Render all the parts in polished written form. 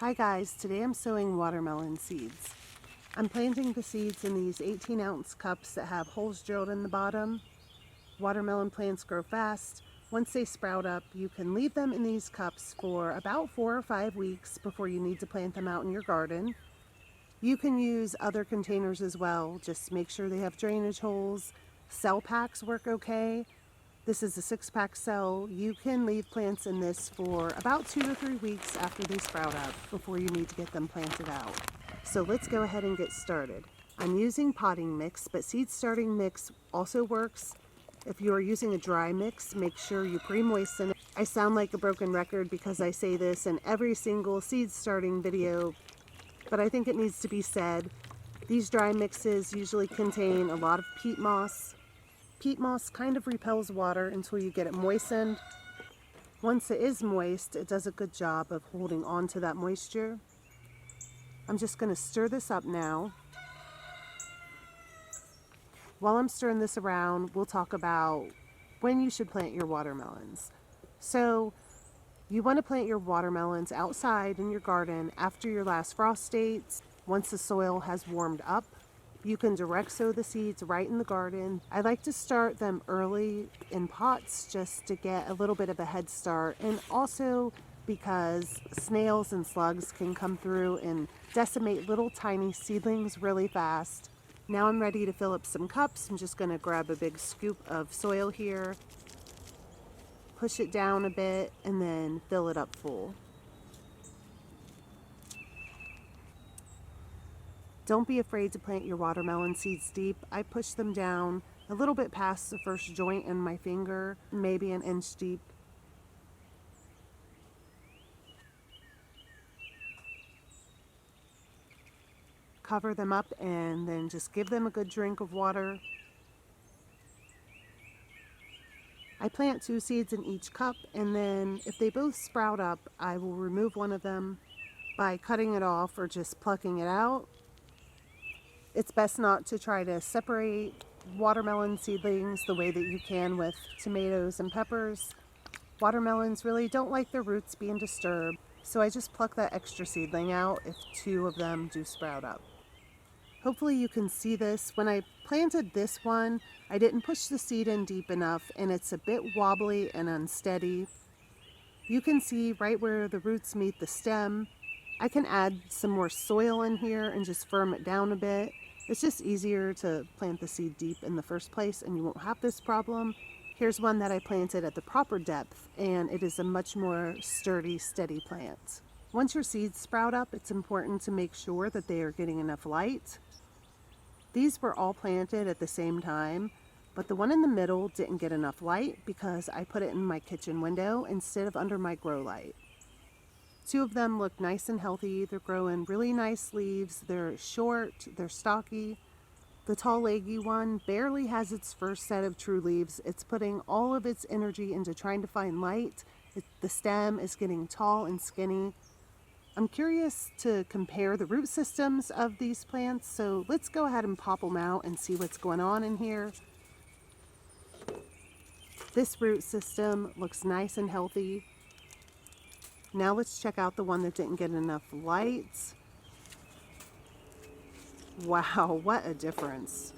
Hi guys, today I'm sowing watermelon seeds. I'm planting the seeds in these 18-ounce cups that have holes drilled in the bottom. Watermelon plants grow fast. Once they sprout up, you can leave them in these cups for about 4 or 5 weeks before you need to plant them out in your garden. You can use other containers as well, just make sure they have drainage holes. Cell packs work okay. This is a 6-pack cell. You can leave plants in this for about 2 to 3 weeks after they sprout up before you need to get them planted out. So let's go ahead and get started. I'm using potting mix, but seed starting mix also works. If you are using a dry mix, make sure you pre-moisten it. I sound like a broken record because I say this in every single seed starting video, but I think it needs to be said. These dry mixes usually contain a lot of peat moss. Peat moss kind of repels water until you get it moistened. Once it is moist, it does a good job of holding on to that moisture. I'm just going to stir this up now. While I'm stirring this around, we'll talk about when you should plant your watermelons. So you want to plant your watermelons outside in your garden after your last frost dates. Once the soil has warmed up, you can direct sow the seeds right in the garden. I like to start them early in pots just to get a little bit of a head start, and also because snails and slugs can come through and decimate little tiny seedlings really fast. Now I'm ready to fill up some cups. I'm just going to grab a big scoop of soil here, push it down a bit, and then fill it up full. Don't be afraid to plant your watermelon seeds deep. I push them down a little bit past the first joint in my finger, maybe an inch deep. Cover them up and then just give them a good drink of water. I plant 2 seeds in each cup, and then if they both sprout up, I will remove one of them by cutting it off or just plucking it out. It's best not to try to separate watermelon seedlings the way that you can with tomatoes and peppers. Watermelons really don't like their roots being disturbed, so I just pluck that extra seedling out if 2 of them do sprout up. Hopefully you can see this. When I planted this one, I didn't push the seed in deep enough, and it's a bit wobbly and unsteady. You can see right where the roots meet the stem. I can add some more soil in here and just firm it down a bit. It's just easier to plant the seed deep in the first place, and you won't have this problem. Here's one that I planted at the proper depth, and it is a much more sturdy, steady plant. Once your seeds sprout up, it's important to make sure that they are getting enough light. These were all planted at the same time, but the one in the middle didn't get enough light because I put it in my kitchen window instead of under my grow light. 2 of them look nice and healthy. They're growing really nice leaves. They're short, they're stocky. The tall leggy one barely has its first set of true leaves. It's putting all of its energy into trying to find light. The stem is getting tall and skinny. I'm curious to compare the root systems of these plants, so let's go ahead and pop them out and see what's going on in here. This root system looks nice and healthy. Now let's check out the one that didn't get enough light. Wow, what a difference.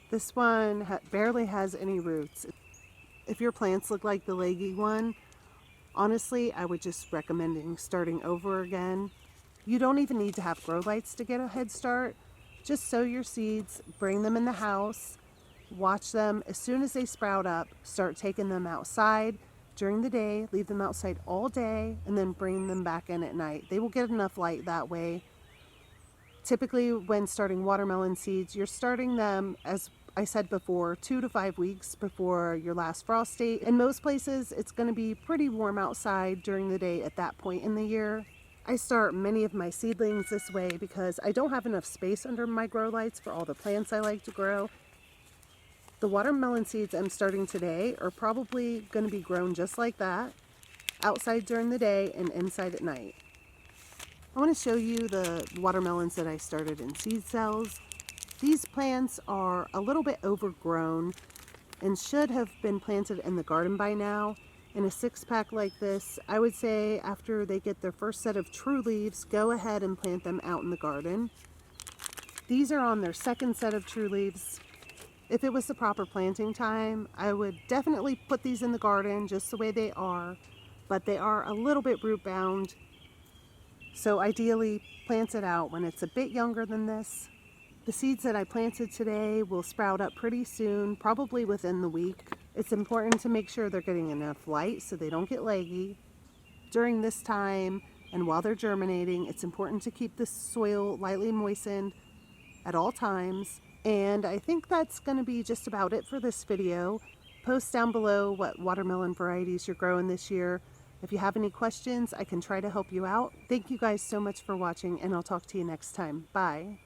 This one barely has any roots. If your plants look like the leggy one, honestly, I would just recommend starting over again. You don't even need to have grow lights to get a head start. Just sow your seeds, bring them in the house, watch them. As soon as they sprout up, start taking them outside during the day, leave them outside all day, and then bring them back in at night. They will get enough light that way. Typically, when starting watermelon seeds, you're starting them, as I said before, 2 to 5 weeks before your last frost date. In most places, it's going to be pretty warm outside during the day at that point in the year. I start many of my seedlings this way because I don't have enough space under my grow lights for all the plants I like to grow. The watermelon seeds I'm starting today are probably going to be grown just like that, outside during the day and inside at night. I want to show you the watermelons that I started in seed cells. These plants are a little bit overgrown and should have been planted in the garden by now. in a 6-pack like this, I would say after they get their first set of true leaves, go ahead and plant them out in the garden. These are on their second set of true leaves. If it was the proper planting time, I would definitely put these in the garden just the way they are, but they are a little bit root bound. So ideally plant it out when it's a bit younger than this. The seeds that I planted today will sprout up pretty soon, probably within the week. It's important to make sure they're getting enough light so they don't get leggy. During this time and while they're germinating, it's important to keep the soil lightly moistened at all times. And I think that's going to be just about it for this video. Post down below what watermelon varieties you're growing this year. If you have any questions, I can try to help you out. Thank you guys so much for watching, and I'll talk to you next time. Bye.